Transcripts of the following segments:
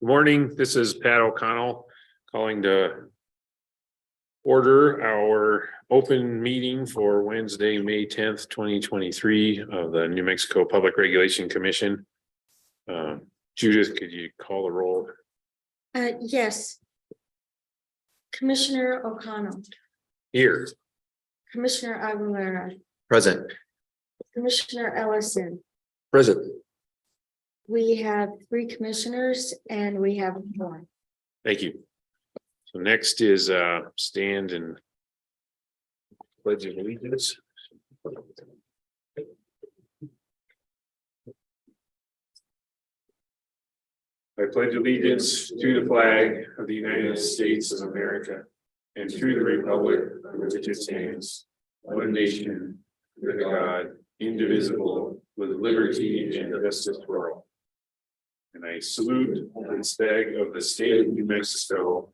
Good morning, this is Pat O'Connell calling to order our open meeting for Wednesday, May 10th, 2023 of the New Mexico Public Regulation Commission. Judith, could you call the roll? Yes. Commissioner O'Connell. Here. Commissioner Aguilera. Present. Commissioner Ellison. Present. We have 3 commissioners and we have 1. Thank you. So next is stand and pledge of allegiance. I pledge allegiance to the flag of the United States of America and to the republic for which it stands, one nation, under God, indivisible, with liberty and justice for all. And I salute the flag of the state of New Mexico,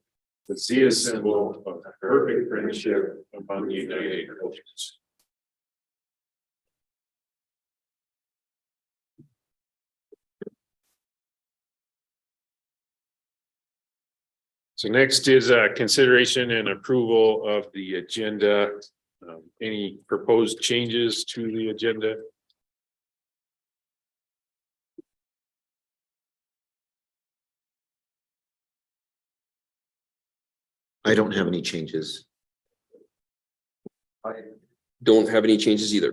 the Zia symbol of perfect friendship among the united cultures. So next is consideration and approval of the agenda. Any proposed changes to the agenda? I don't have any changes. I don't have any changes either.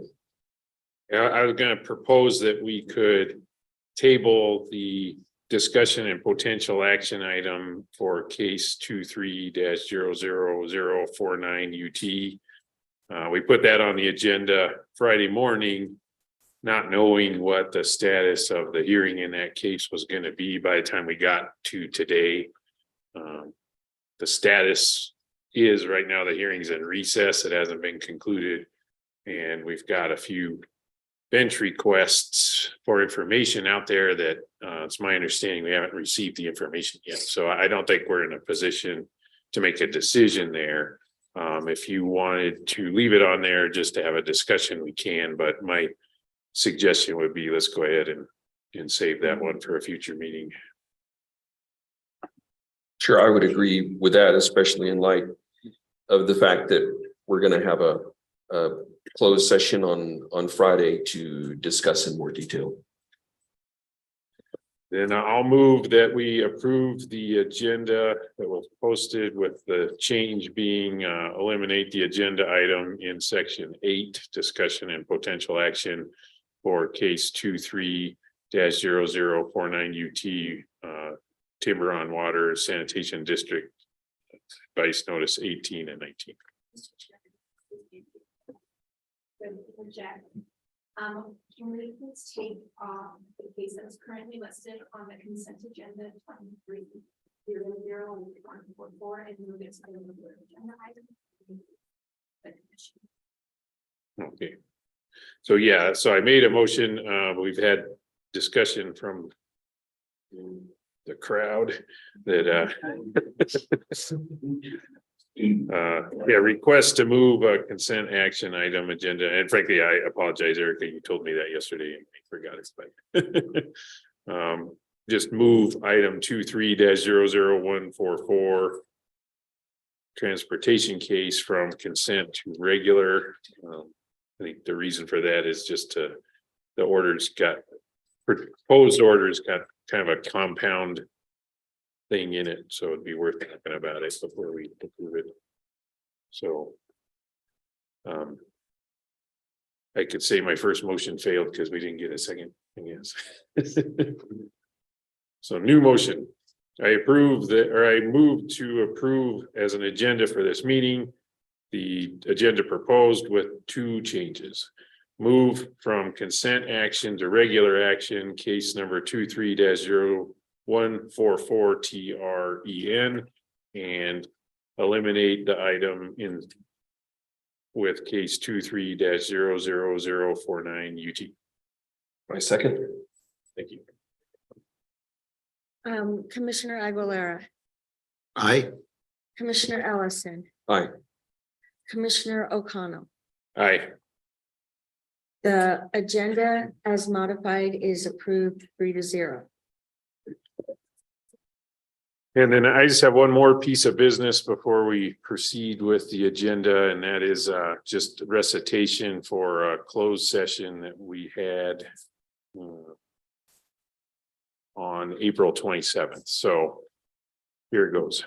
Yeah, I was going to propose that we could table the discussion and potential action item for case 23-00049 UT. We put that on the agenda Friday morning, not knowing what the status of the hearing in that case was going to be by the time we got to today. The status is right now the hearing's in recess. It hasn't been concluded. And we've got a few bench requests for information out there that it's my understanding we haven't received the information yet. So I don't think we're in a position to make a decision there. If you wanted to leave it on there just to have a discussion, we can, but my suggestion would be let's go ahead and save that one for a future meeting. Sure, I would agree with that, especially in light of the fact that we're going to have a closed session on Friday to discuss in more detail. Then I'll move that we approve the agenda that was posted with the change being eliminate the agenda item in section 8, discussion and potential action for case 23-0049 UT Timber on Water Sanitation District Advice Notice 18 and 19. Can we please take the case that is currently listed on the consent agenda 23-00144 and move it to the agenda item? Okay. So yeah, so I made a motion. We've had discussion from the crowd that request to move a consent action item agenda. And frankly, I apologize, Erica, you told me that yesterday and I forgot it, but just move item 23-00144 transportation case from consent to regular. I think the reason for that is just the orders got proposed orders got kind of a compound thing in it, so it'd be worth talking about it before we approve it. So I could say my first motion failed because we didn't get a second, I guess. So new motion. I approve that, or I move to approve as an agenda for this meeting the agenda proposed with 2 changes. Move from consent action to regular action, case number 23-0144 TREN, and eliminate the item in with case 23-00049 UT. My second. Thank you. Commissioner Aguilera. Aye. Commissioner Ellison. Aye. Commissioner O'Connell. Aye. The agenda as modified is approved 3-0. And then I just have one more piece of business before we proceed with the agenda, and that is just recitation for a closed session that we had on April 27th. So here it goes.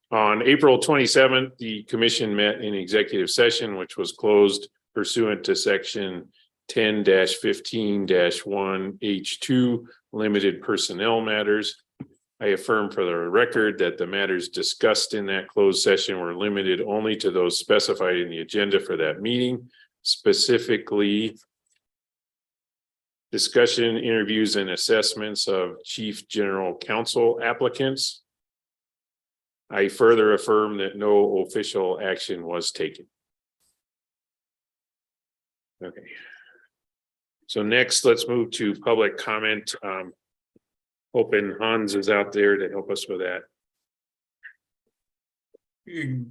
On April 27th, the commission met in executive session, which was closed pursuant to section 10-15-1H2, limited personnel matters. I affirm for the record that the matters discussed in that closed session were limited only to those specified in the agenda for that meeting, specifically discussion, interviews, and assessments of chief general counsel applicants. I further affirm that no official action was taken. Okay. So next, let's move to public comment. Hoping Hans is out there to help us with that.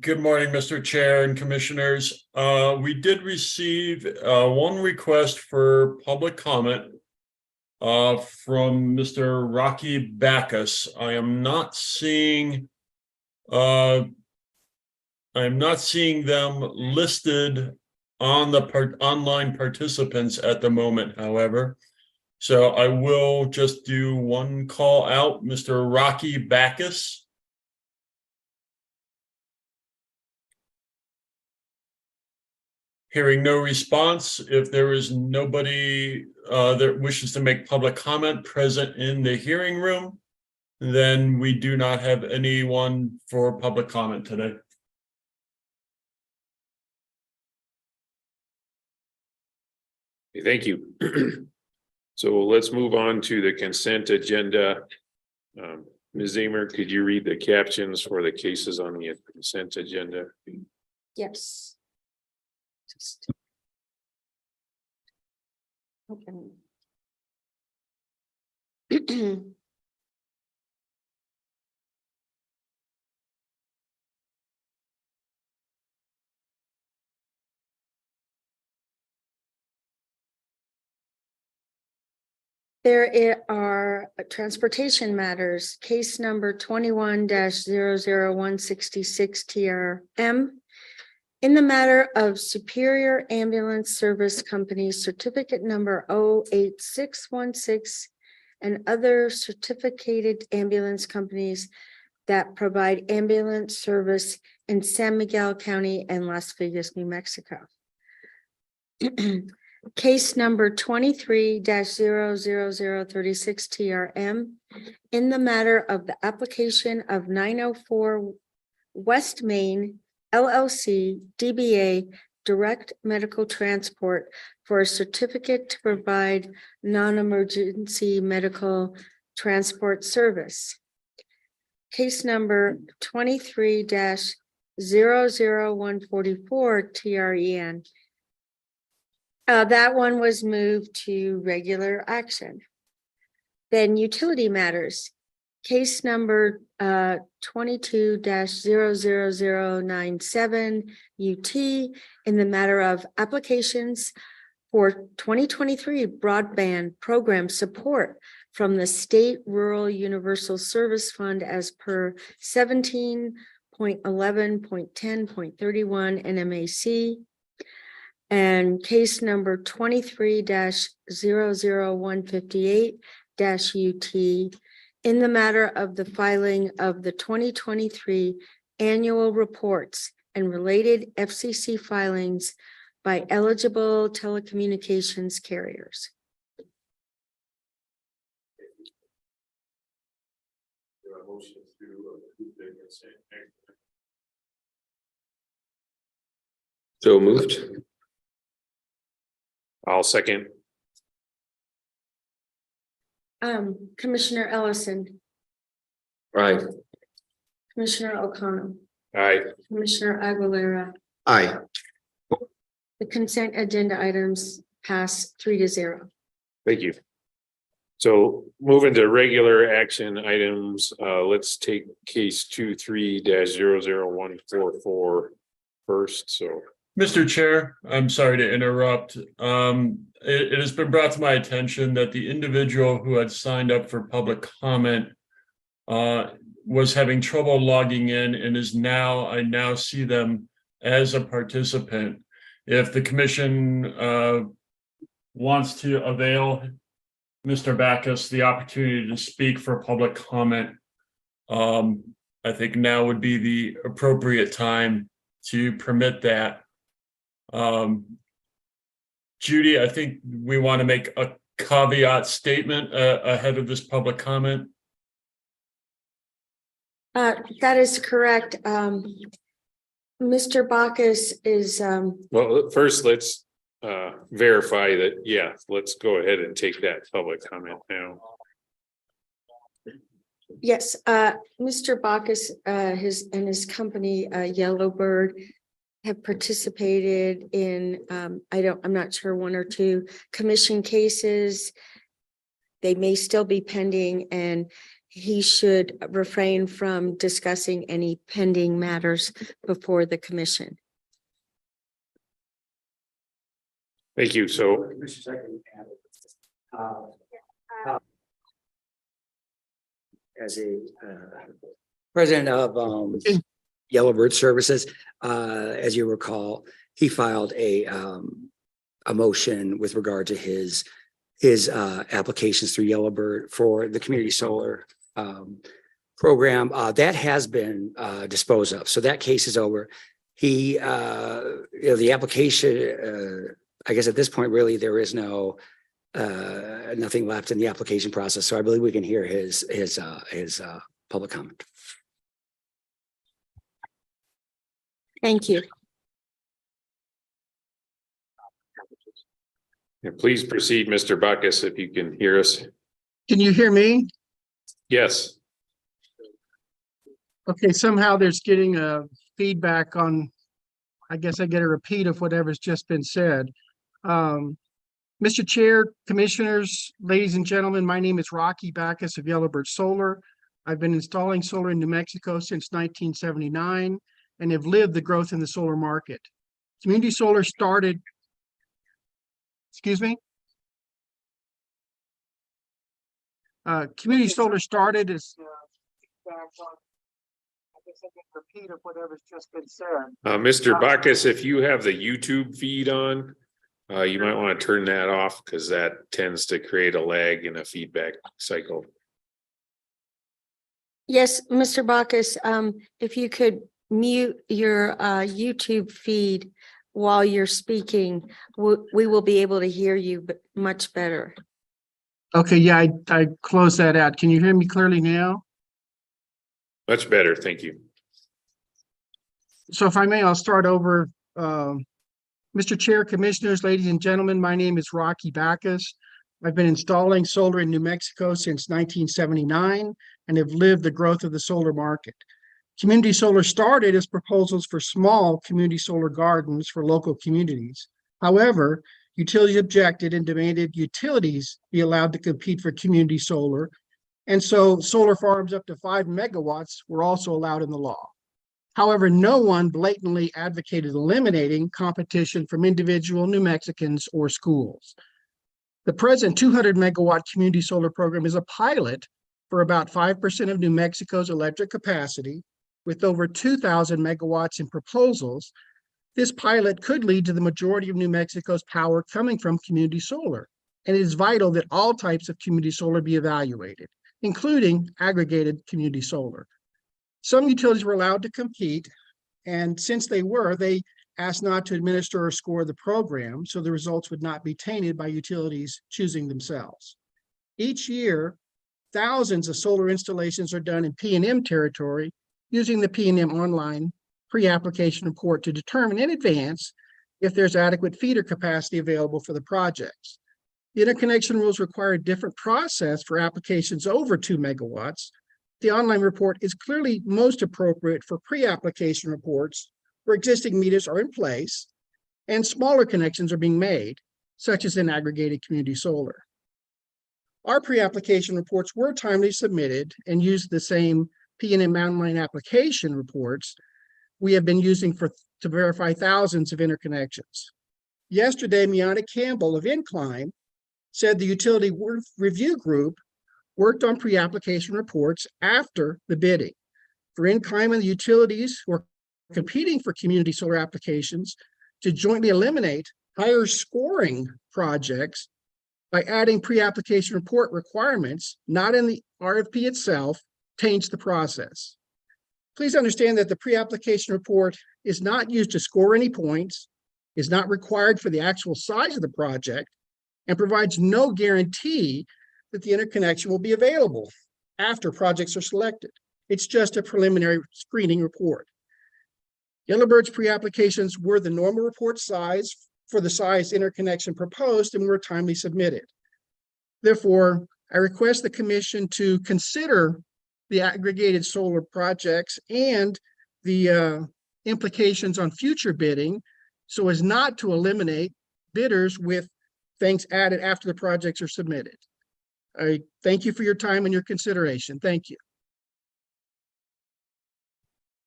Good morning, Mr. Chair and Commissioners. We did receive one request for public comment from Mr. Rocky Backus. I am not seeing them listed on the online participants at the moment, however. So I will just do one call out, Mr. Rocky Backus. Hearing no response, if there is nobody that wishes to make public comment present in the hearing room, then we do not have anyone for public comment today. Thank you. So let's move on to the consent agenda. Ms. Zamer, could you read the captions for the cases on the consent agenda? Yes. Just open. There are transportation matters, case number 21-00166 TRM. In the matter of Superior Ambulance Service Company certificate number 08616 and other certificated ambulance companies that provide ambulance service in San Miguel County and Las Vegas, New Mexico. Case number 23-00036 TRM in the matter of the application of 904 West Main LLC DBA Direct Medical Transport for a certificate to provide non-emergency medical transport service. Case number 23-00144 TREN. That one was moved to regular action. Then utility matters. Case number 22-00097 UT in the matter of applications for 2023 broadband program support from the State Rural Universal Service Fund as per 17.11.10.31 NMAC. And case number 23-00158 UT in the matter of the filing of the 2023 annual reports and related FCC filings by eligible telecommunications carriers. So moved. I'll second. Commissioner Ellison, Aye. Commissioner O'Connell, Aye. Commissioner Aguilera. Aye. The consent agenda items pass 3-0. Thank you. So moving to regular action items, let's take case 23-00144 first. So Mr. Chair, I'm sorry to interrupt. It has been brought to my attention that the individual who had signed up for public comment was having trouble logging in and I now see them as a participant. If the commission wants to avail Mr. Backus the opportunity to speak for public comment, I think now would be the appropriate time to permit that. Judy, I think we want to make a caveat statement ahead of this public comment. That is correct. Mr. Bacchus is, Well, first, let's verify that, yeah, let's go ahead and take that public comment now. yes, Mr. Bacchus, his company, Yellowbird, have participated in, I'm not sure, 1 or 2 commission cases. They may still be pending, and he should refrain from discussing any pending matters before the commission. Thank you. So as a president of Yellowbird Services, as you recall, he filed a motion with regard to his applications through Yellowbird for the community solar program. That has been disposed of, so that case is over. He, the application, I guess at this point, really, there is nothing left in the application process. So I believe we can hear his public comment. Thank you. yeah, please proceed, Mr. Bacchus, if you can hear us. Can you hear me? Yes. Okay, somehow there's getting a feedback on, I guess I get a repeat of whatever's just been said. Mr. Chair, Commissioners, ladies and gentlemen, my name is Rocky Bacchus of Yellowbird Solar. I've been installing solar in New Mexico since 1979 and have lived the growth in the solar market. Community solar started, community solar started as I guess I get a repeat of whatever's just been said. Mr. Bacchus, if you have the YouTube feed on, you might want to turn that off because that tends to create a lag in a feedback cycle. Yes, Mr. Bacchus, if you could mute your YouTube feed while you're speaking, we will be able to hear you much better. Okay, yeah, I closed that out. Can you hear me clearly now? Much better, thank you. So if I may, I'll start over. Mr. Chair, Commissioners, ladies and gentlemen, my name is Rocky Bacchus. I've been installing solar in New Mexico since 1979 and have lived the growth of the solar market. Community solar started as proposals for small community solar gardens for local communities. However, utilities objected and demanded utilities be allowed to compete for community solar. And so solar farms up to 5 megawatts were also allowed in the law. However, no one blatantly advocated eliminating competition from individual New Mexicans or schools. The present 200 megawatt community solar program is a pilot for about 5% of New Mexico's electric capacity, with over 2,000 megawatts in proposals. This pilot could lead to the majority of New Mexico's power coming from community solar, and it is vital that all types of community solar be evaluated, including aggregated community solar. Some utilities were allowed to compete, and since they asked not to administer or score the program, so the results would not be tainted by utilities choosing themselves. Each year, thousands of solar installations are done in P&M territory using the P&M online pre-application report to determine in advance if there's adequate feeder capacity available for the projects. The interconnection rules require a different process for applications over 2 megawatts. The online report is clearly most appropriate for pre-application reports where existing meters are in place and smaller connections are being made, such as in aggregated community solar. Our pre-application reports were timely submitted and used the same P&M online application reports we have been using to verify thousands of interconnections. Yesterday, Miana Campbell of Incline said the utility review group worked on pre-application reports after the bidding. For in-kind and the utilities who are competing for community solar applications to jointly eliminate higher scoring projects by adding pre-application report requirements, not in the RFP itself, change the process. Please understand that the pre-application report is not used to score any points, is not required for the actual size of the project, and provides no guarantee that the interconnection will be available after projects are selected. It's just a preliminary screening report. Yellowbird's pre-applications were the normal report size for the size interconnection proposed and were timely submitted. Therefore, I request the commission to consider the aggregated solar projects and the implications on future bidding so as not to eliminate bidders with things added after the projects are submitted. I thank you for your time and your consideration. Thank you.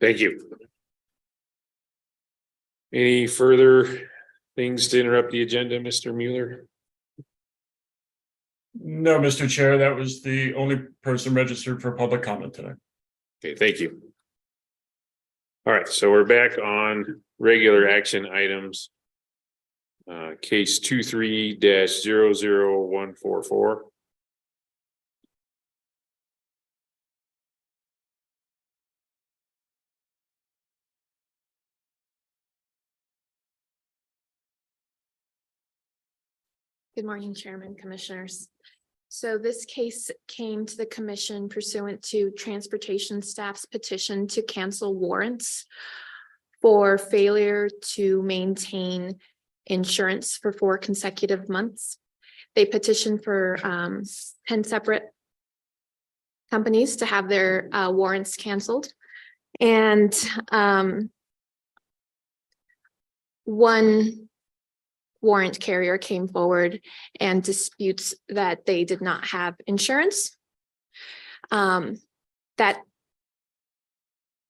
Thank you. Any further things to interrupt the agenda, Mr. Mueller? No, Mr. Chair, that was the only person registered for public comment today. Okay, thank you. All right, so we're back on regular action items. Case 23-00144. Good morning, Chairman, Commissioners. So this case came to the commission pursuant to transportation staff's petition to cancel warrants for failure to maintain insurance for 4 consecutive months. They petitioned for 10 separate companies to have their warrants canceled. And one warrant carrier came forward and disputes that they did not have insurance. That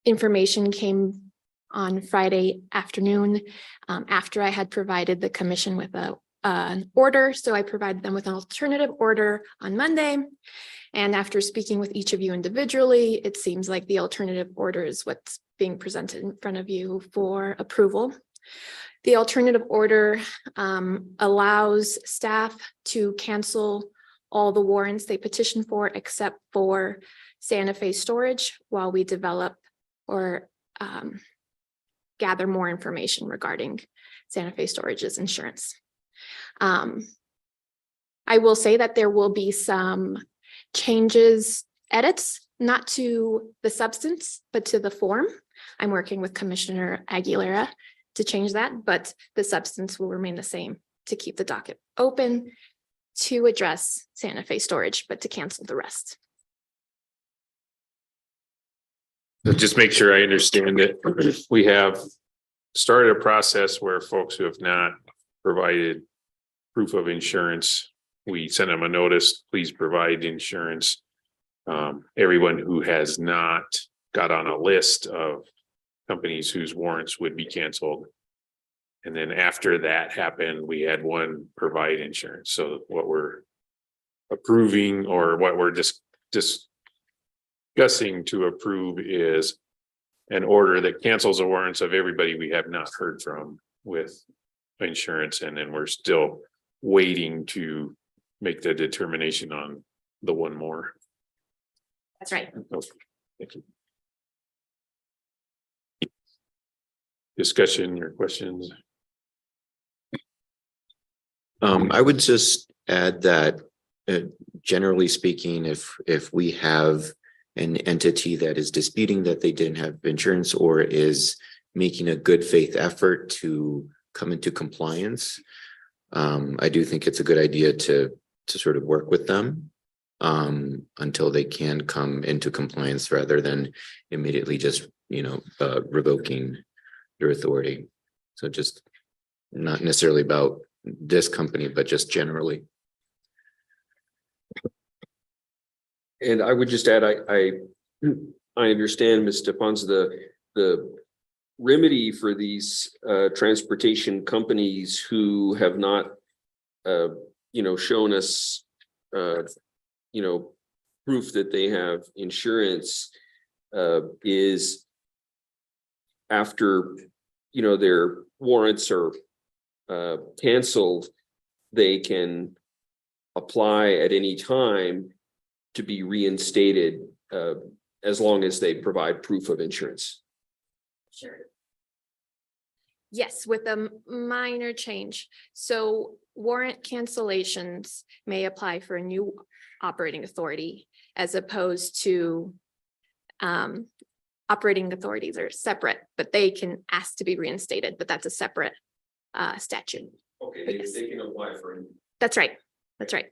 information came on Friday afternoon after I had provided the commission with an order. So I provided them with an alternative order on Monday. And after speaking with each of you individually, it seems like the alternative order is what's being presented in front of you for approval. The alternative order allows staff to cancel all the warrants they petitioned for except for Santa Fe Storage while we develop or gather more information regarding Santa Fe Storage's insurance. I will say that there will be some changes, edits, not to the substance, but to the form. I'm working with Commissioner Aguilera to change that, but the substance will remain the same to keep the docket open to address Santa Fe Storage, but to cancel the rest. So just make sure I understand it. We have started a process where folks who have not provided proof of insurance, we send them a notice, please provide insurance. Everyone who has not got on a list of companies whose warrants would be canceled. And then after that happened, we had one provide insurance. So what we're approving or what we're just discussing to approve is an order that cancels the warrants of everybody we have not heard from with insurance. And then we're still waiting to make the determination on the one more. That's right. Okay, thank you. Discussion or questions? I would just add that generally speaking, if we have an entity that is disputing that they didn't have insurance or is making a good faith effort to come into compliance, I do think it's a good idea to sort of work with them until they can come into compliance rather than immediately just, revoking your authority. So just not necessarily about this company, but just generally. And I would just add, I understand, Ms. Stephans, the remedy for these transportation companies who have not, shown us, proof that they have insurance is after, their warrants are canceled, they can apply at any time to be reinstated as long as they provide proof of insurance. Sure. Yes, with a minor change. So warrant cancellations may apply for a new operating authority as opposed to operating authorities are separate, but they can ask to be reinstated, but that's a separate statute. Okay, they can apply for it. That's right. That's right.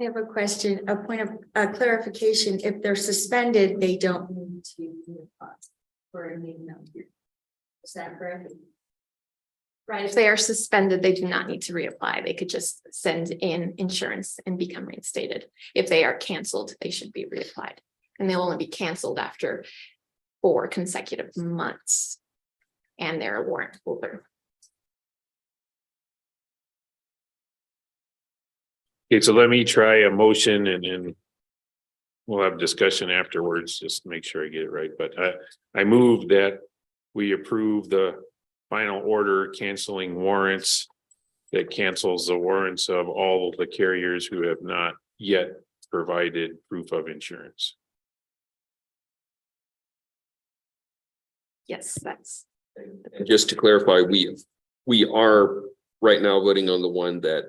I have a question, a point of clarification. If they're suspended, they don't need to reapply for a new number. Is that correct? Right. If they are suspended, they do not need to reapply. They could just send in insurance and become reinstated. If they are canceled, they should be reapplied. And they'll only be canceled after 4 consecutive months. And they're a warrant holder. Okay, so let me try a motion and then we'll have discussion afterwards, just to make sure I get it right. But I move that we approve the final order canceling warrants that cancels the warrants of all of the carriers who have not yet provided proof of insurance. Yes, that's And just to clarify, we are right now voting on the one that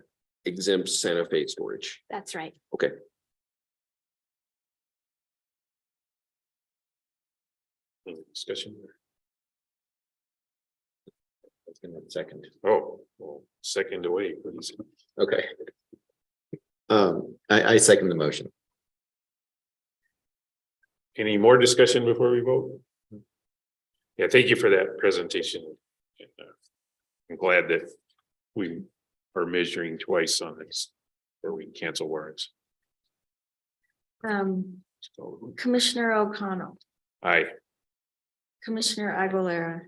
exempts Santa Fe storage. that's right. Okay. Any discussion? Second. Oh, well, second away, please. Okay. I second the motion. Any more discussion before we vote? Yeah, thank you for that presentation. I'm glad that we are measuring twice on this, where we cancel warrants. So, Commissioner O'Connell, aye. Commissioner Aguilera,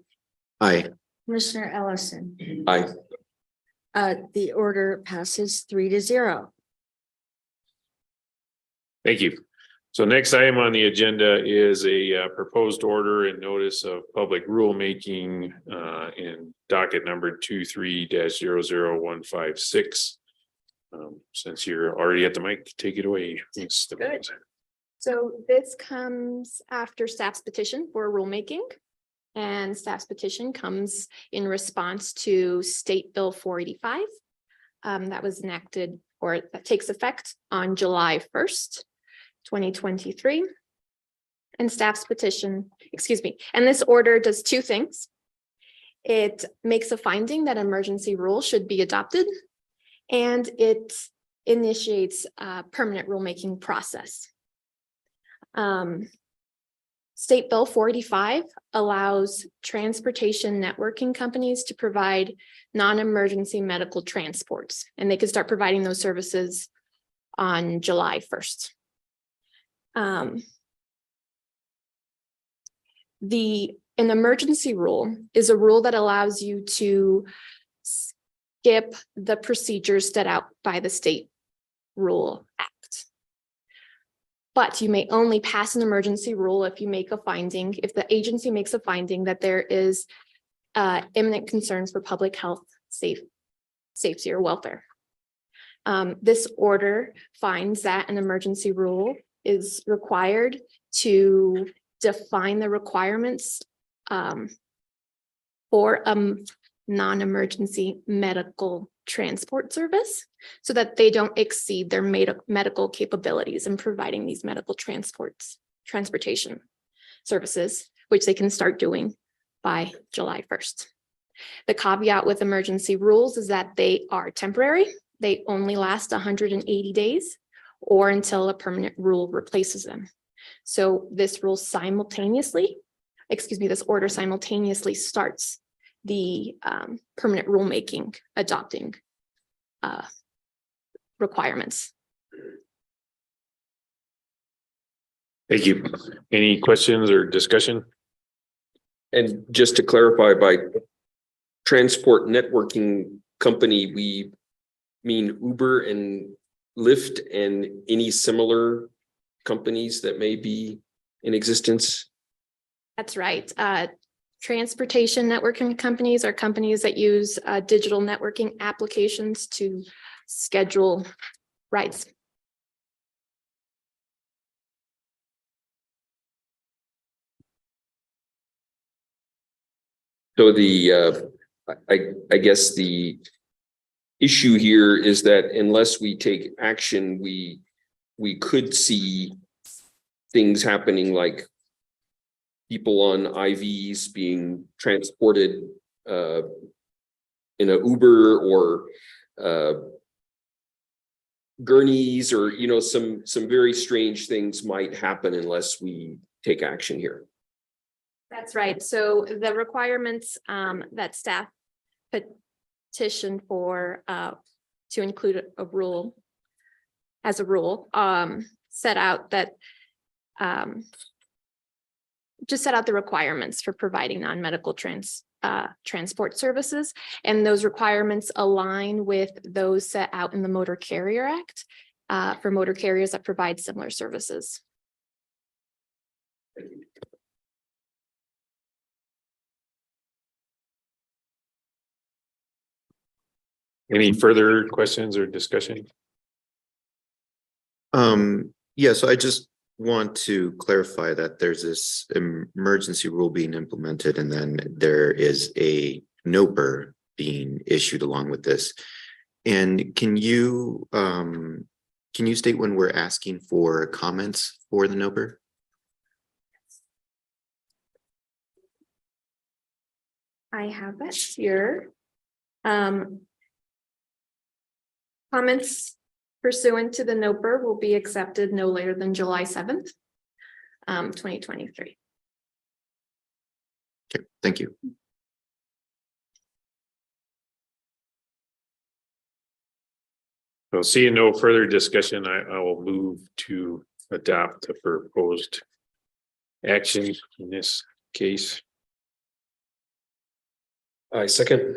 Aye. Commissioner Ellison. Aye. The order passes 3-0. Thank you. So next item on the agenda is a proposed order and notice of public rulemaking in docket number 23-00156. Since you're already at the mic, take it away. Ms. Good. So this comes after staff's petition for rulemaking. And staff's petition comes in response to State Bill 485. That was enacted or that takes effect on July 1st, 2023. And staff's petition, and this order does 2 things. It makes a finding that emergency rule should be adopted, and it initiates a permanent rulemaking process. State Bill 485 allows transportation networking companies to provide non-emergency medical transports, and they could start providing those services on July 1st. An emergency rule is a rule that allows you to skip the procedures set out by the State Rule Act. But you may only pass an emergency rule if you make a finding, if the agency makes a finding that there is imminent concerns for public health, safety or welfare. This order finds that an emergency rule is required to define the requirements for a non-emergency medical transport service so that they don't exceed their medical capabilities in providing these medical transportation services, which they can start doing by July 1st. The caveat with emergency rules is that they are temporary. They only last 180 days or until a permanent rule replaces them. So this order simultaneously starts the permanent rulemaking adopting requirements. Thank you. Any questions or discussion? And just to clarify, by transport networking company, we mean Uber and Lyft and any similar companies that may be in existence? That's right. Transportation networking companies are companies that use digital networking applications to schedule rides. So I guess the issue here is that unless we take action, we could see things happening like people on IVs being transported in a Uber or gurneys, or some very strange things might happen unless we take action here. That's right. So the requirements that staff petitioned for to include a rule as a rule set out that just set out the requirements for providing non-medical transport services, and those requirements align with those set out in the Motor Carrier Act for motor carriers that provide similar services. Any further questions or discussion? Yeah, so I just want to clarify that there's this emergency rule being implemented, and then there is a NOPR being issued along with this. And can you state when we're asking for comments for the NOPR? I have that here. Comments pursuant to the NOPR will be accepted no later than July 7th, 2023. Okay, thank you. So seeing no further discussion, I will move to adopt the proposed action in this case. I second.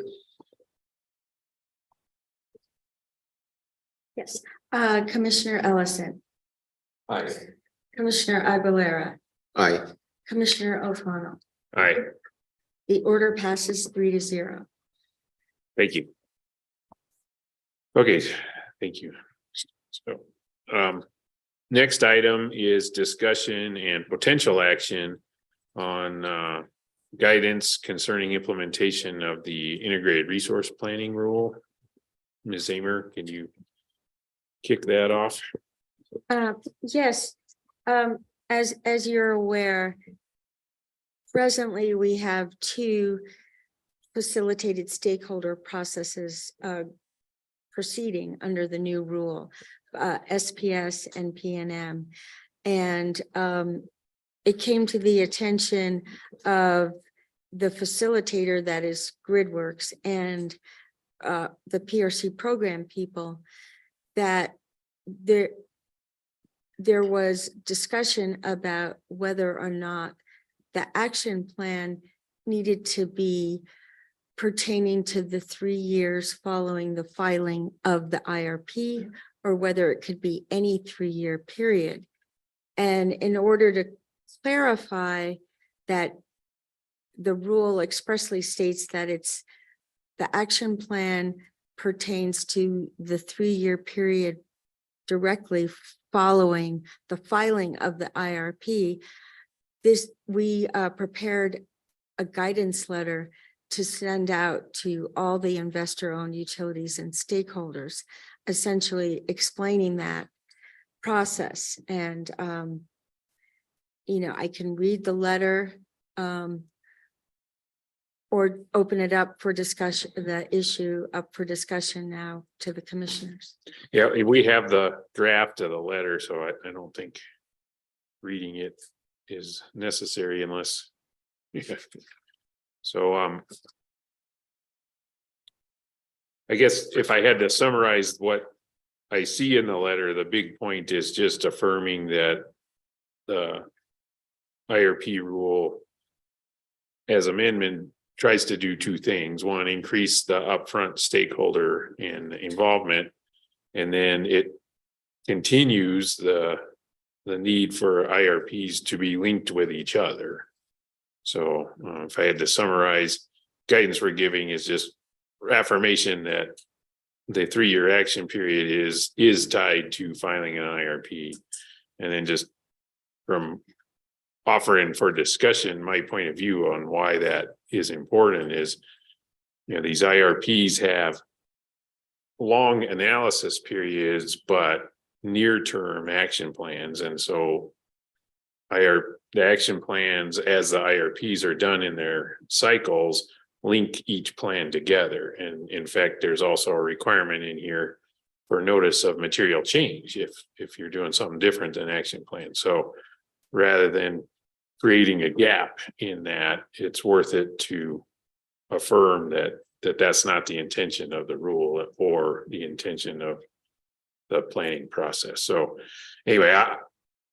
Yes, Commissioner Ellison, Aye. Commissioner Aguilera, Aye. Commissioner O'Connell. Aye, The order passes 3-0. thank you. Okay, thank you. So, next item is discussion and potential action on guidance concerning implementation of the integrated resource planning rule. Ms. Zamer, can you kick that off? Yes, as you're aware, presently we have two facilitated stakeholder processes proceeding under the new rule, SPS and PNM. And it came to the attention of the facilitator, that is GridWorks, and the PRC program people, that there was discussion about whether or not the action plan needed to be pertaining to the 3 years following the filing of the IRP, or whether it could be any 3-year period. And in order to clarify that, the rule expressly states that the action plan pertains to the 3-year period directly following the filing of the IRP. We prepared a guidance letter to send out to all the investor-owned utilities and stakeholders, essentially explaining that process. And I can read the letter or open it up for discussion, the issue up for discussion now to the commissioners. Yeah, we have the draft of the letter, so I don't think reading it is necessary unless. So I guess if I had to summarize what I see in the letter, the big point is just affirming that the IRP rule as amendment tries to do two things. One, increase the upfront stakeholder and involvement. And then it continues the need for IRPs to be linked with each other. So if I had to summarize, guidance we're giving is just affirmation that the 3-year action period is tied to filing an IRP. And then just from offering for discussion, my point of view on why that is important is, these IRPs have long analysis periods, but near-term action plans. And so the action plans, as the IRPs are done in their cycles, link each plan together. And in fact, there's also a requirement in here for notice of material change if you're doing something different than action plan. So rather than creating a gap in that, it's worth it to affirm that that's not the intention of the rule or the intention of the planning process. So anyway,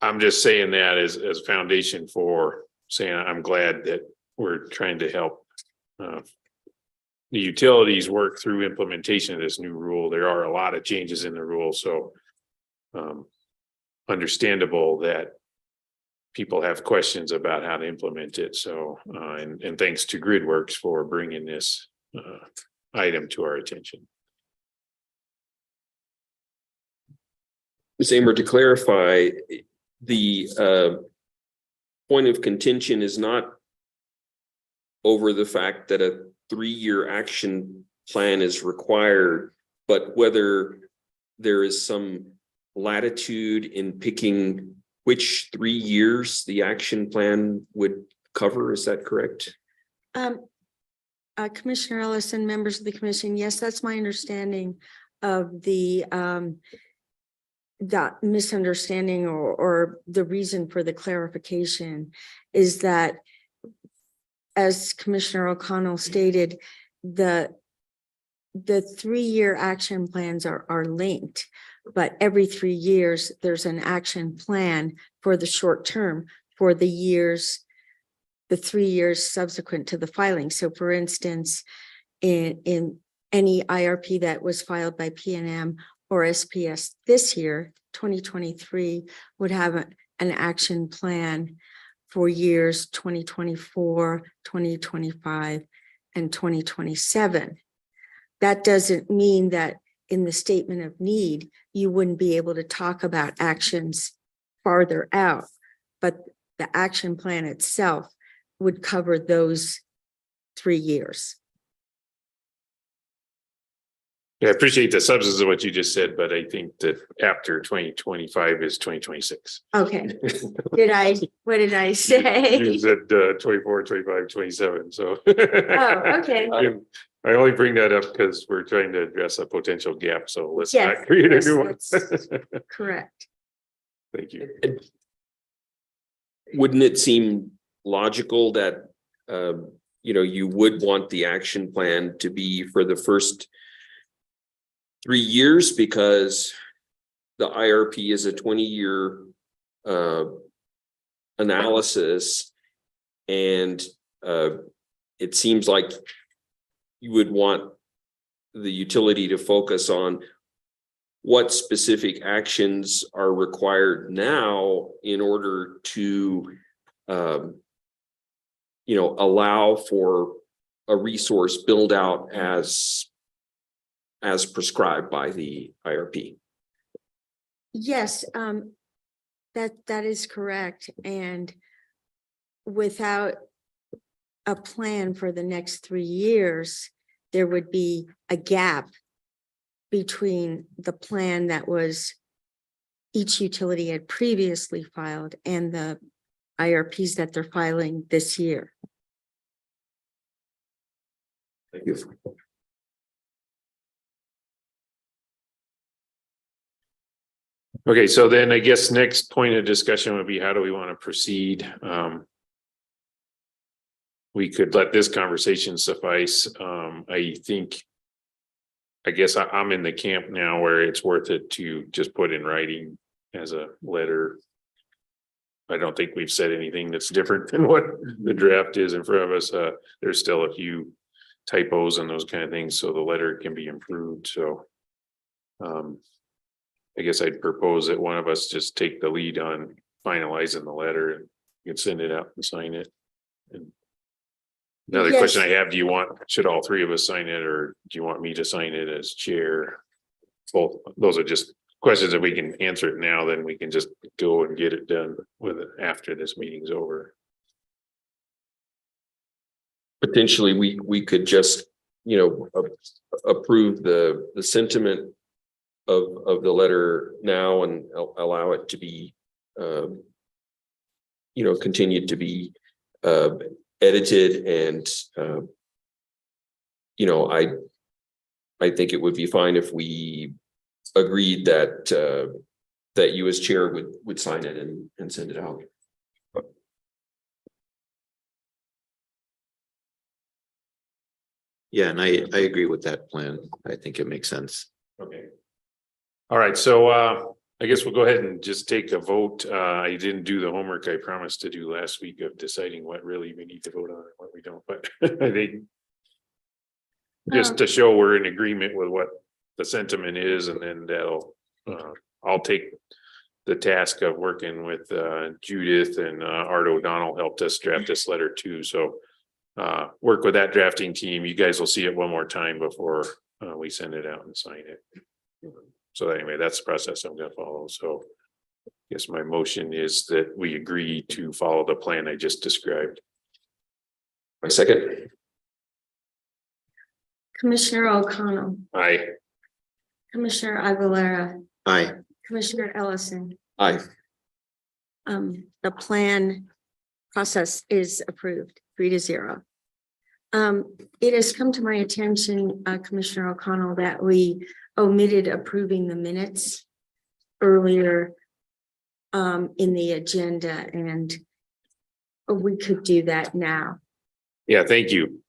I'm just saying that as foundation for saying I'm glad that we're trying to help the utilities work through implementation of this new rule. There are a lot of changes in the rule, so understandable that people have questions about how to implement it. So and thanks to GridWorks for bringing this item to our attention. Ms. Amer, to clarify, the point of contention is not over the fact that a 3-year action plan is required, but whether there is some latitude in picking which 3 years the action plan would cover. Is that correct? Commissioner Ellison, members of the commission, yes, that's my understanding of the misunderstanding or the reason for the clarification is that, as Commissioner O'Connell stated, the 3-year action plans are linked, but every 3 years there's an action plan for the short term for the 3 years subsequent to the filing. So for instance, in any IRP that was filed by PNM or SPS this year, 2023, would have an action plan for years 2024, 2025, and 2027. That doesn't mean that in the statement of need, you wouldn't be able to talk about actions farther out, but the action plan itself would cover those 3 years. Yeah, I appreciate the substance of what you just said, but I think that after 2025 is 2026. Okay. What did I say? You said 24, 25, 27. So. Oh, okay. I only bring that up because we're trying to address a potential gap. So let's Yes, not create yes, a new one. that's correct. Thank you. Wouldn't it seem logical that, you would want the action plan to be for the first 3 years, because the IRP is a 20-year analysis, and it seems like you would want the utility to focus on what specific actions are required now in order to allow for a resource build out as prescribed by the IRP. Yes, that is correct. And without a plan for the next 3 years, there would be a gap between the plan that was each utility had previously filed and the IRPs that they're filing this year. Thank you. Okay, so then I guess next point of discussion would be, how do we want to proceed? We could let this conversation suffice. I guess I'm in the camp now where it's worth it to just put in writing as a letter I don't think we've said anything that's different than what the draft is in front of us. There's still a few typos and those kind of things, so the letter can be improved, so. I guess I'd propose that one of us just take the lead on finalizing the letter and you can send it out and sign it. And another Yes. question I have, should all three of us sign it, or do you want me to sign it as chair? Both, those are just questions that we can answer it now, then we can just go and get it done with it after this meeting's over. Potentially, we could just, approve the sentiment of the letter now and allow it to be, continued to be edited and, I think it would be fine if we agreed that that you as chair would sign it and send it out. Yeah, and I agree with that plan. I think it makes sense. Okay. All right, so I guess we'll go ahead and just take a vote. I didn't do the homework I promised to do last week of deciding what really we need to vote on and what we don't, but I think just to show we're in agreement with what the sentiment is, and then that'll, I'll take the task of working with Judith, and Art O'Donnell helped us draft this letter too, so work with that drafting team. You guys will see it one more time before we send it out and sign it. So anyway, that's the process I'm gonna follow. So I guess my motion is that we agree to follow the plan I just described. My second. Commissioner O'Connell, Aye. Commissioner Aguilera, Aye. Commissioner Ellison. Aye. The plan process is approved 3-0. It has come to my attention, Commissioner O'Connell, that we omitted approving the minutes earlier in the agenda, and we could do that now. Yeah, thank you.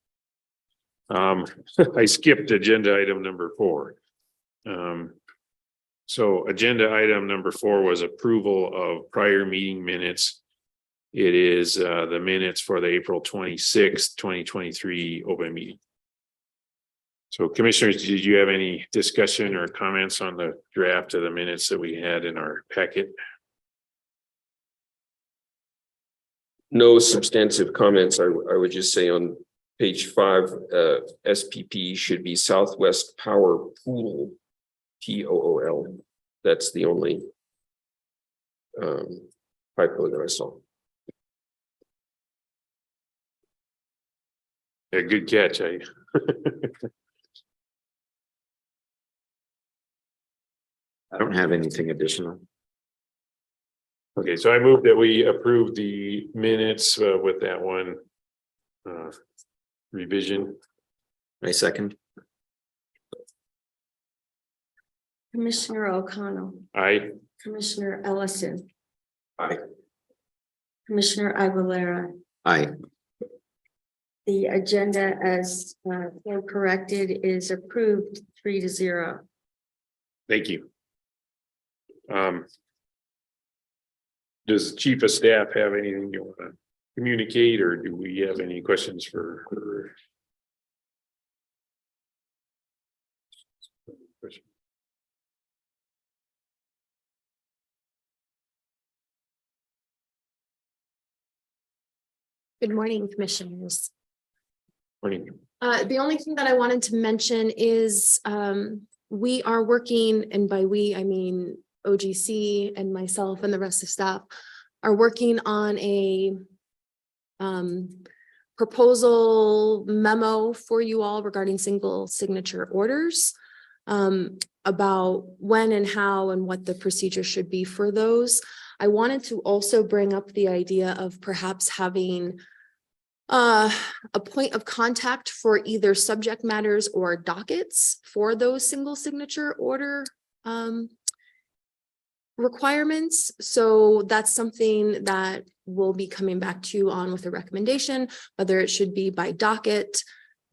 I skipped agenda item number 4. So agenda item number 4 was approval of prior meeting minutes. It is the minutes for the April 26th, 2023 open meeting. So commissioners, did you have any discussion or comments on the draft of the minutes that we had in our packet? No substantive comments. I would just say on page 5, SPP should be Southwest Power Pool, POOL. That's the only typo that I saw. Yeah, good catch. I don't have anything additional. Okay, so I move that we approve the minutes with that one revision. I second. Commissioner O'Connell, Aye. Commissioner Ellison. Aye. Commissioner Aguilera. Aye. The agenda as so corrected is approved 3-0. Thank you. Does the chief of staff have anything you want to communicate, or do we have any questions for her? Good morning, commissioners. Morning. The only thing that I wanted to mention is we are working, and by we, I mean OGC and myself and the rest of staff are working on a proposal memo for you all regarding single signature orders, about when and how and what the procedure should be for those. I wanted to also bring up the idea of perhaps having a point of contact for either subject matters or dockets for those single signature order requirements. So that's something that we'll be coming back to you on with a recommendation, whether it should be by docket,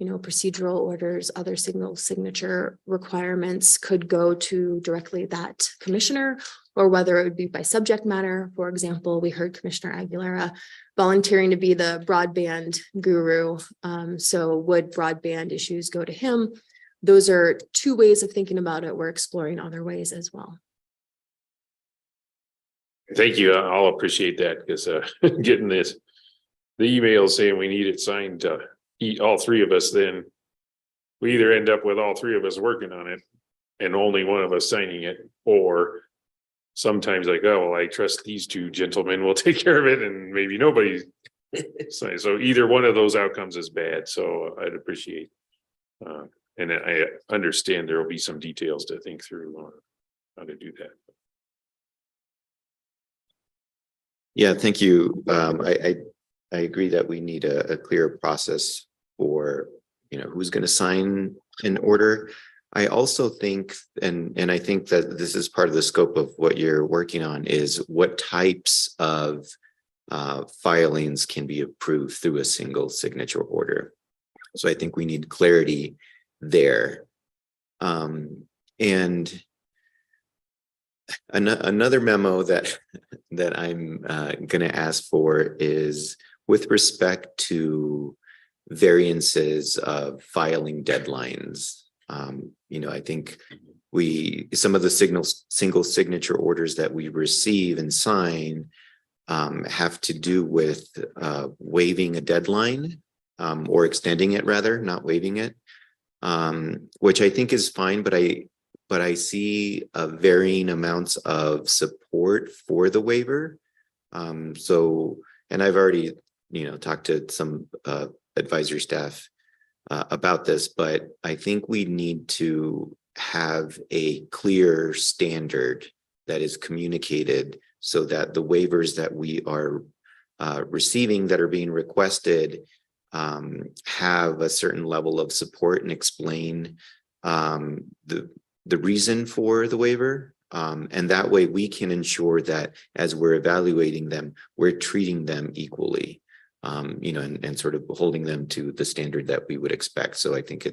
procedural orders, other single signature requirements could go to directly that commissioner, or whether it would be by subject matter. For example, we heard Commissioner Aguilera volunteering to be the broadband guru. So would broadband issues go to him? Those are two ways of thinking about it. We're exploring other ways as well. Thank you. I'll appreciate that because getting the email saying we need it signed to eat all three of us, then we either end up with all three of us working on it and only one of us signing it, or sometimes like, oh, well, I trust these two gentlemen will take care of it and maybe nobody signs. So either one of those outcomes is bad. So I'd appreciate and I understand there will be some details to think through on how to do that. Yeah, thank you. I agree that we need a clear process for, who's going to sign an order. I also think, and I think that this is part of the scope of what you're working on, is what types of filings can be approved through a single signature order. So I think we need clarity there. And another memo that I'm going to ask for is with respect to variances of filing deadlines. I think some of the single signature orders that we receive and sign have to do with waiving a deadline or extending it, rather, not waiving it, which I think is fine, but I see varying amounts of support for the waiver. And I've already, talked to some advisory staff about this, but I think we need to have a clear standard that is communicated so that the waivers that we are receiving that are being requested have a certain level of support and explain the reason for the waiver. And that way we can ensure that as we're evaluating them, we're treating them equally, and sort of holding them to the standard that we would expect. So I think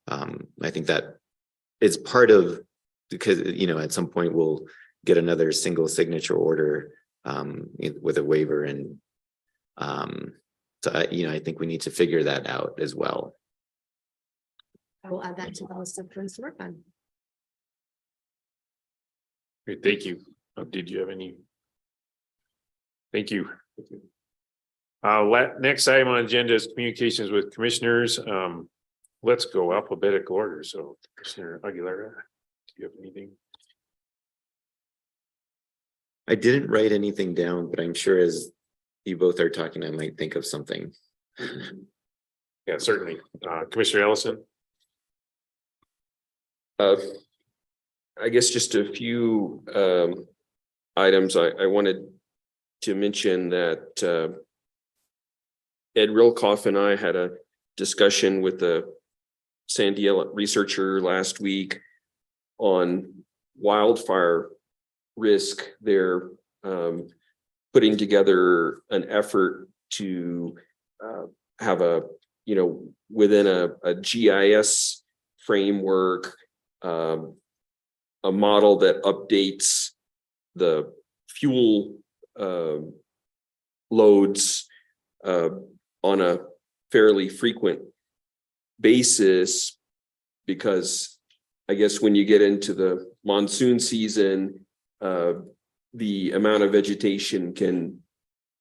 I think that it's part of, because, at some point we'll get another single signature order with a waiver. And so, I think we need to figure that out as well. I will add that to the list of things to work on. Great, thank you. Did you have any? Thank you. Next item on agenda is communications with commissioners. Let's go alphabetical order. So Commissioner Aguilera, do you have anything? I didn't write anything down, but I'm sure as you both are talking, I might think of something. Yeah, certainly. Commissioner Ellison. I guess just a few items. I wanted to mention that Ed Rilkoff and I had a discussion with the Sandia researcher last week on wildfire risk. They're putting together an effort to have within a GIS framework, a model that updates the fuel loads on a fairly frequent basis, because I guess when you get into the monsoon season, the amount of vegetation can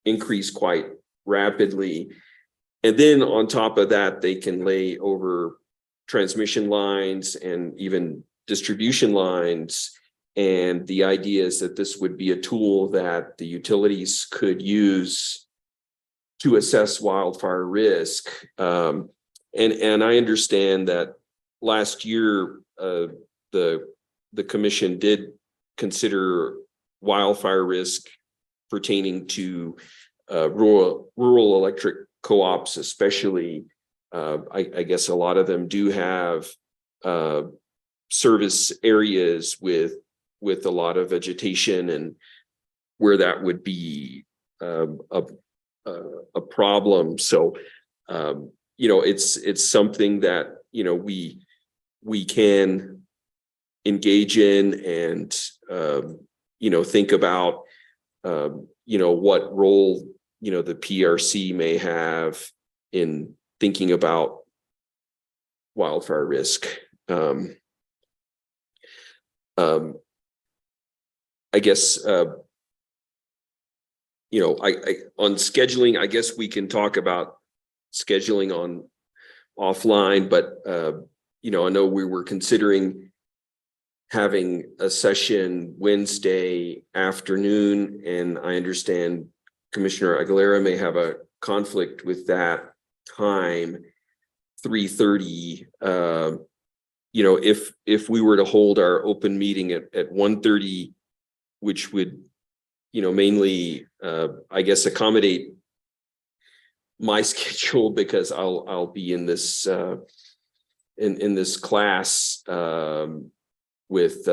increase quite rapidly. And then on top of that, they can lay over transmission lines and even distribution lines. And the idea is that this would be a tool that the utilities could use to assess wildfire risk. And I understand that last year, the commission did consider wildfire risk pertaining to rural electric co-ops, especially. I guess a lot of them do have service areas with a lot of vegetation, and where that would be a problem. So it's something that we can engage in, and think about, what role, the PRC may have in thinking about wildfire risk. I guess, on scheduling, I guess we can talk about scheduling on offline, but, I know we were considering having a session Wednesday afternoon, and I understand Commissioner Aguilera may have a conflict with that time, 3:30. If we were to hold our open meeting at 1:30, which would, mainly, I guess, accommodate my schedule, because I'll be in this in this class with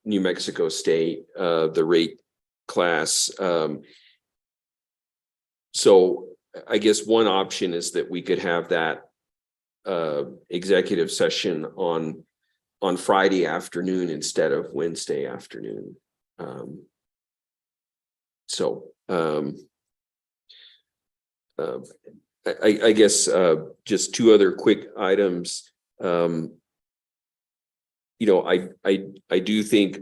New Mexico State, the rate class. So I guess one option is that we could have that executive session on Friday afternoon instead of Wednesday afternoon. I guess just two other quick items. I do think,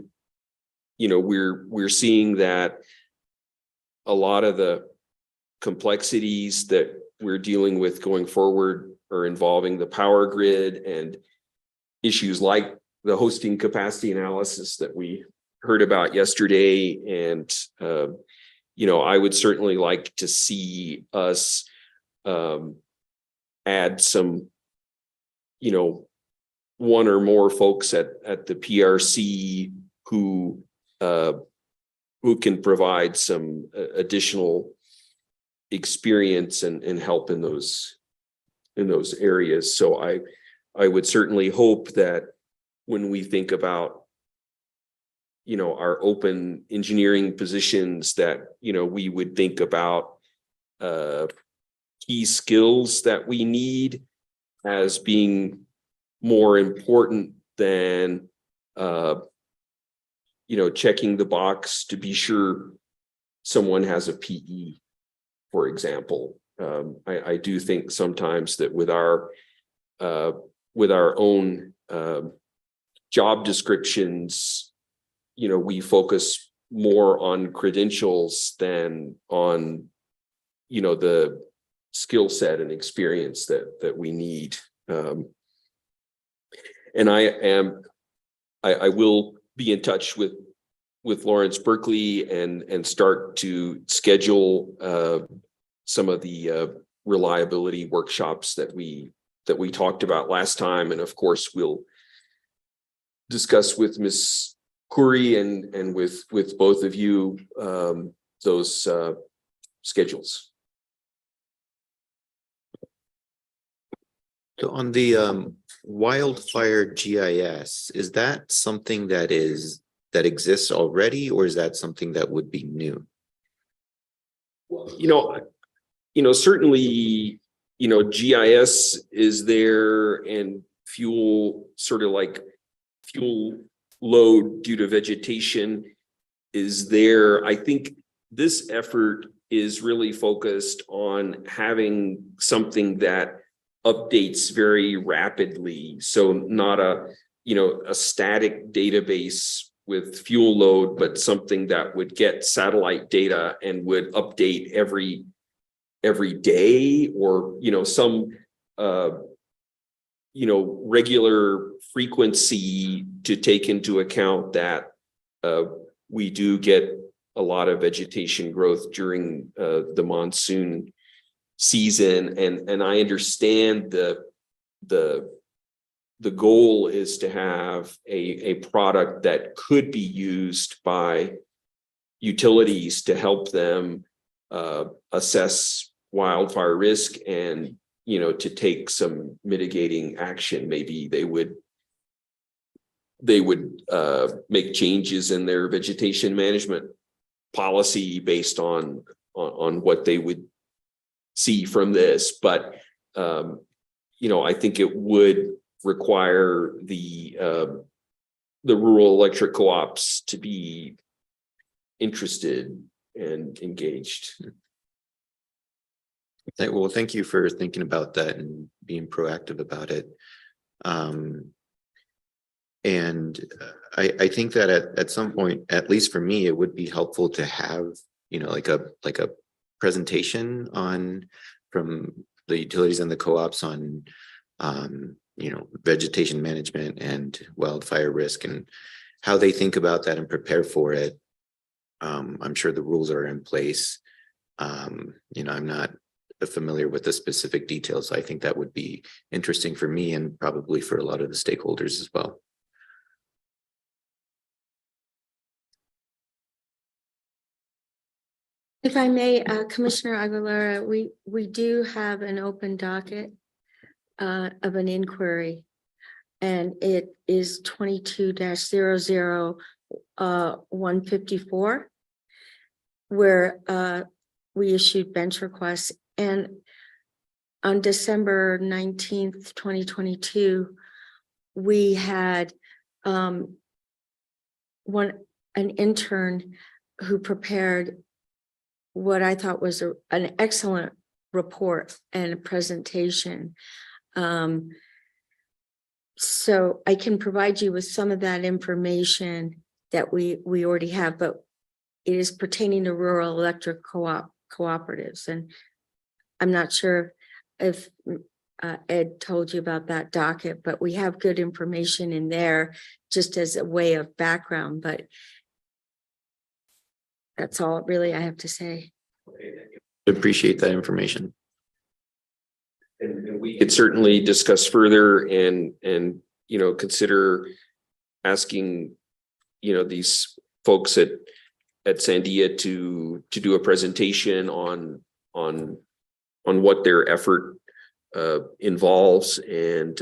we're seeing that a lot of the complexities that we're dealing with going forward are involving the power grid and issues like the hosting capacity analysis that we heard about yesterday. And, I would certainly like to see us add some, one or more folks at the PRC who can provide some additional experience and help in those areas. So I would certainly hope that when we think about, our open engineering positions, that, we would think about key skills that we need as being more important than, checking the box to be sure someone has a PE, for example. I do think sometimes that with our own job descriptions, we focus more on credentials than on, the skill set and experience that we need. And I will be in touch with Lawrence Berkeley and start to schedule some of the reliability workshops that we talked about last time. And of course, we'll discuss with Ms. Khoury and with both of you those schedules. So on the wildfire GIS, is that something that exists already, or is that something that would be new? Certainly, GIS is there, and fuel, sort of like fuel load due to vegetation, is there. I think this effort is really focused on having something that updates very rapidly. So not a static database with fuel load, but something that would get satellite data and would update every day, or some regular frequency to take into account that we do get a lot of vegetation growth during the monsoon season. And I understand the goal is to have a product that could be used by utilities to help them assess wildfire risk and, to take some mitigating action. Maybe they would make changes in their vegetation management policy based on what they would see from this. But I think it would require the rural electric co-ops to be interested and engaged. Well, thank you for thinking about that and being proactive about it. And I think that at some point, at least for me, it would be helpful to have, like a presentation from the utilities and the co-ops on, vegetation management and wildfire risk and how they think about that and prepare for it. I'm sure the rules are in place. I'm not familiar with the specific details. I think that would be interesting for me and probably for a lot of the stakeholders as well. If I may, Commissioner Aguilera, we do have an open docket of an inquiry. And it is 22-00-154, where we issued bench requests. And on December 19th, 2022, we had an intern who prepared what I thought was an excellent report and a presentation. So I can provide you with some of that information that we already have, but it is pertaining to rural electric cooperatives. And I'm not sure if Ed told you about that docket, but we have good information in there just as a way of background, but that's all really I have to say. Appreciate that information. And we could certainly discuss further and consider asking, these folks at Sandia to do a presentation on what their effort involves and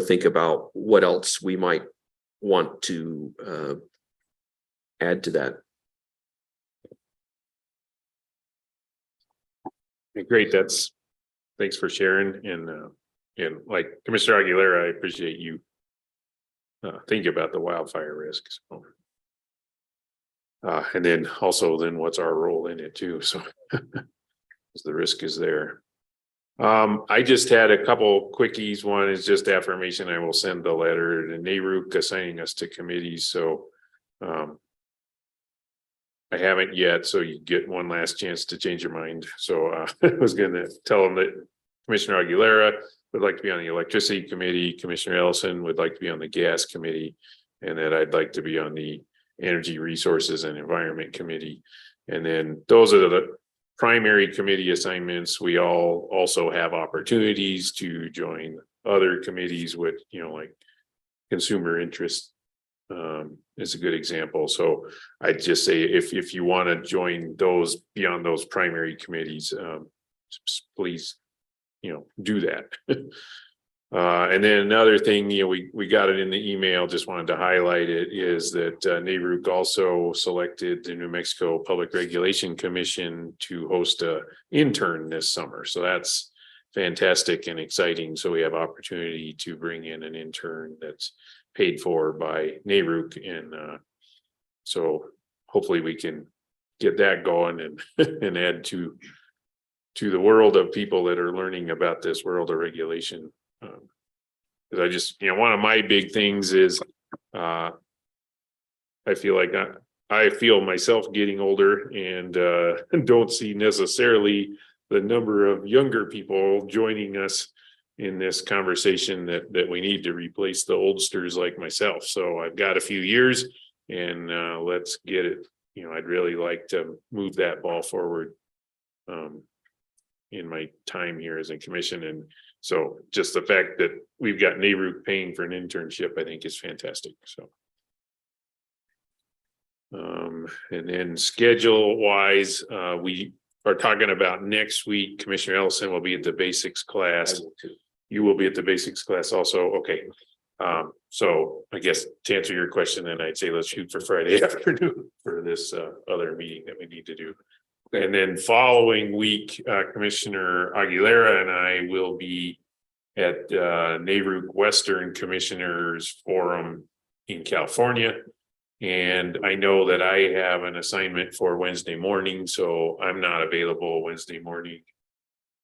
think about what else we might want to add to that. Great, thanks for sharing, and like Commissioner Aguilera, I appreciate you thinking about the wildfire risk. So, and then what's our role in it too? So the risk is there. I just had a couple quickies. One is just affirmation. I will send the letter to NARUC assigning us to committees. So I haven't yet, so you get one last chance to change your mind. So I was going to tell them that Commissioner Aguilera would like to be on the electricity committee, Commissioner Ellison would like to be on the gas committee, and that I'd like to be on the energy resources and environment committee. And then those are the primary committee assignments. We all also have opportunities to join other committees with, like consumer interest is a good example. So I'd just say if you want to join those beyond those primary committees, please, do that. And then another thing, we got it in the email, just wanted to highlight it, is that NARUC also selected the New Mexico Public Regulation Commission to host a intern this summer. So that's fantastic and exciting. So we have opportunity to bring in an intern that's paid for by NARUC, and so hopefully we can get that going and and add to the world of people that are learning about this world of regulation. Because I just, one of my big things is I feel like I feel myself getting older and don't see necessarily the number of younger people joining us in this conversation that we need to replace the oldsters like myself. So I've got a few years, and let's get it. I'd really like to move that ball forward in my time here as a commission. And so just the fact that we've got NARUC paying for an internship, I think is fantastic. So and then schedule wise, we are talking about next week. Commissioner Ellison will be at the basics class. You will be at the basics class also. Okay. So I guess to answer your question, then I'd say let's shoot for Friday afternoon for this other meeting that we need to do. And then following week, Commissioner Aguilera and I will be at NARUC Western Commissioners Forum in California. And I know that I have an assignment for Wednesday morning, so I'm not available Wednesday morning.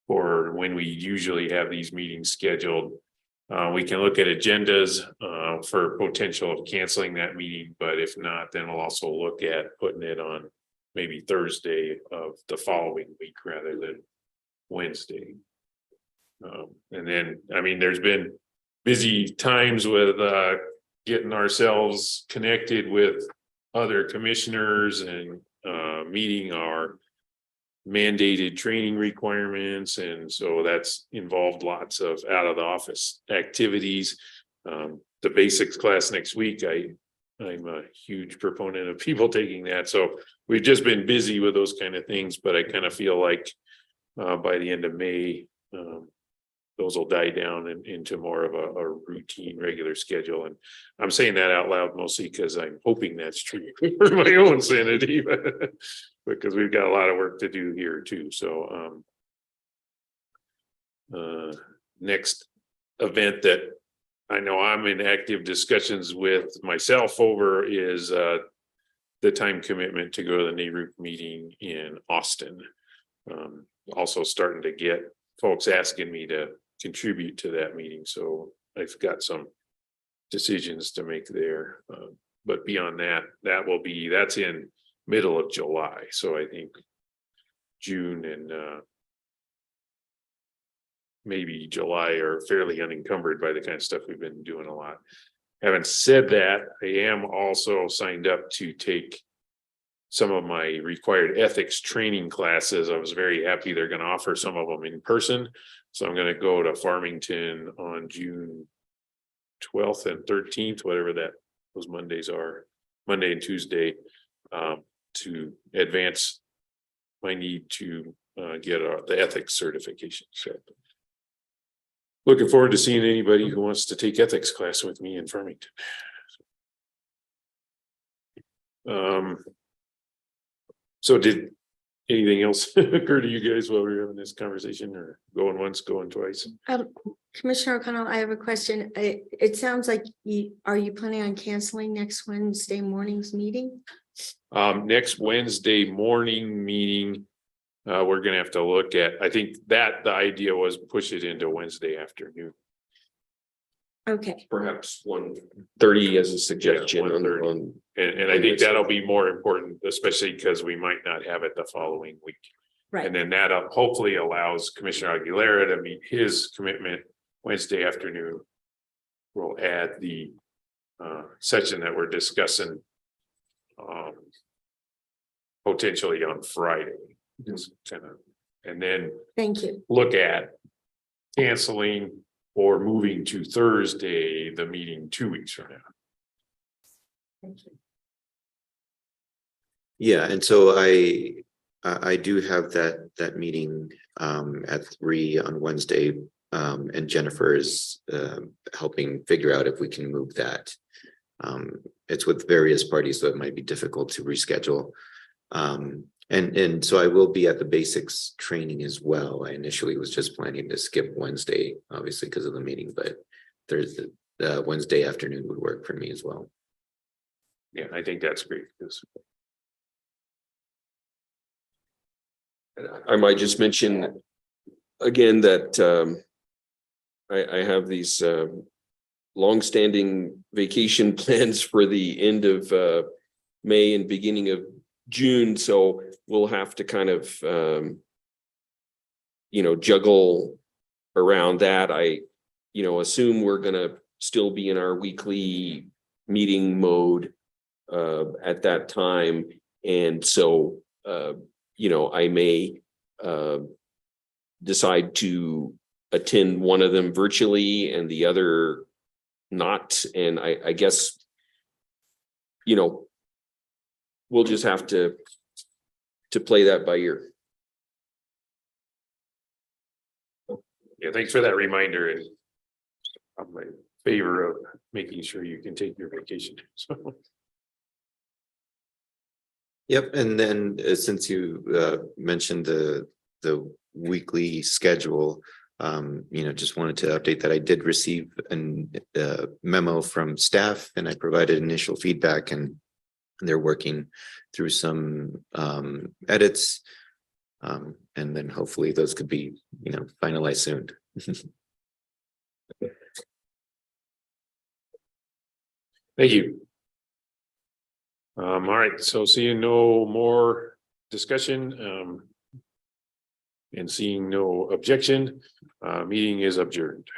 For when we usually have these meetings scheduled. We can look at agendas for potential of canceling that meeting, but if not, then we'll also look at putting it on maybe Thursday of the following week rather than Wednesday. And then, I mean, there's been busy times with getting ourselves connected with other commissioners and meeting our mandated training requirements. And so that's involved lots of out of the office activities. The basics class next week, I'm a huge proponent of people taking that. So we've just been busy with those kind of things, but I kind of feel like by the end of May, those will die down into more of a routine, regular schedule. And I'm saying that out loud mostly because I'm hoping that's true for my own sanity, because we've got a lot of work to do here too. So next event that I know I'm in active discussions with myself over is the time commitment to go to the NARUC meeting in Austin. Also starting to get folks asking me to contribute to that meeting. So I've got some decisions to make there. But beyond that, that's in middle of July. So I think June and maybe July are fairly unencumbered by the kind of stuff we've been doing a lot. Having said that, I am also signed up to take some of my required ethics training classes. I was very happy they're going to offer some of them in person. So I'm going to go to Farmington on June 12th and 13th, whatever those Mondays are, Monday and Tuesday, to advance my need to get the ethics certification. So looking forward to seeing anybody who wants to take ethics class with me in Farmington. So did anything else occur to you guys while we were having this conversation, or going once, going twice? Commissioner O'Connell, I have a question. It sounds like are you planning on canceling next Wednesday morning's meeting? Next Wednesday morning meeting, we're gonna have to look at, I think that the idea was push it into Wednesday afternoon. Okay, Perhaps 1:30 as a suggestion Yeah, 1:30. on. And I think that'll be more important, especially because we might not have it the following week. right. And then that hopefully allows Commissioner Aguilera to meet his commitment Wednesday afternoon. We'll add the session that we're discussing potentially on Friday. Just and then Thank you. look at canceling or moving to Thursday, the meeting 2 weeks from now. Thank you. Yeah, and so I do have that meeting at 3 on Wednesday, and Jennifer is helping figure out if we can move that. It's with various parties, so it might be difficult to reschedule. And so I will be at the basics training as well. I initially was just planning to skip Wednesday, obviously because of the meeting, but Thursday, Wednesday afternoon would work for me as well. Yeah, I think that's great. I might just mention again that I have these longstanding vacation plans for the end of May and beginning of June, so we'll have to kind of juggle around that. I assume we're gonna still be in our weekly meeting mode at that time, and so I may decide to attend one of them virtually and the other not, and I guess we'll just have to play that by ear. Yeah, thanks for that reminder, and I'm in favor of making sure you can take your vacation. So Yep, and then since you mentioned the weekly schedule, just wanted to update that I did receive a memo from staff, and I provided initial feedback, and they're working through some edits. And then hopefully those could be, finalized soon. Thank you. All right, so seeing no more discussion, and seeing no objection, meeting is adjourned.